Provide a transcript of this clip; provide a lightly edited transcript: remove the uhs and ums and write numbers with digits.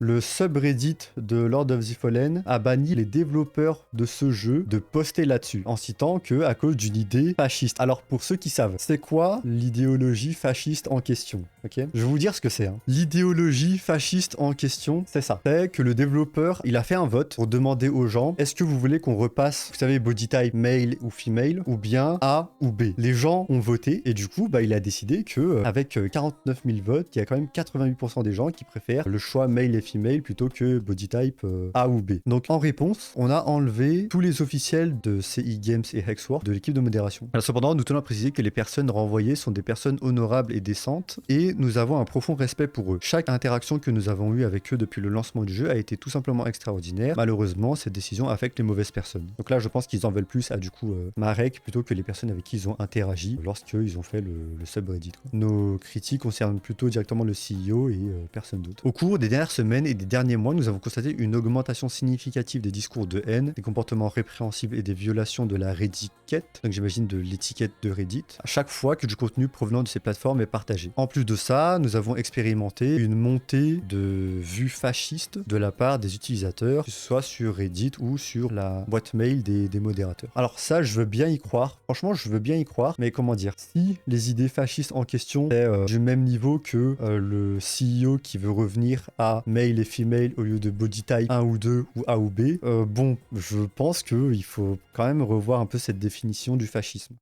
Le subreddit de Lord of the Fallen a banni les développeurs de ce jeu de poster là-dessus, en citant que à cause d'une idée fasciste. Alors pour ceux qui savent, c'est quoi l'idéologie fasciste en question? Ok, je vais vous dire ce que c'est. L'idéologie fasciste en question, c'est ça. C'est que le développeur, il a fait un vote pour demander aux gens, est-ce que vous voulez qu'on repasse, vous savez, body type male ou female, ou bien A ou B. Les gens ont voté et du coup, bah, il a décidé que avec 49 000 votes, il y a quand même 88% des gens qui préfèrent le choix male et female plutôt que body type A ou B. Donc en réponse, on a enlevé tous les officiels de CI Games et Hexworth de l'équipe de modération. Alors, cependant, nous tenons à préciser que les personnes renvoyées sont des personnes honorables et décentes et nous avons un profond respect pour eux. Chaque interaction que nous avons eue avec eux depuis le lancement du jeu a été tout simplement extraordinaire. Malheureusement, cette décision affecte les mauvaises personnes. Donc là, je pense qu'ils en veulent plus à du coup Marek plutôt que les personnes avec qui ils ont interagi lorsqu'ils ont fait le subreddit. Nos critiques concernent plutôt directement le CEO et personne d'autre. Au cours des dernières semaines et des derniers mois, nous avons constaté une augmentation significative des discours de haine, des comportements répréhensibles et des violations de la Reddiquette, donc j'imagine de l'étiquette de Reddit, à chaque fois que du contenu provenant de ces plateformes est partagé. En plus de ça, nous avons expérimenté une montée de vues fascistes de la part des utilisateurs, que ce soit sur Reddit ou sur la boîte mail des modérateurs. Alors ça, je veux bien y croire. Franchement, je veux bien y croire, mais comment dire, si les idées fascistes en question est du même niveau que le CEO qui veut revenir à male et female au lieu de body type 1 ou 2 ou A ou B, bon, je pense qu'il faut quand même revoir un peu cette définition du fascisme.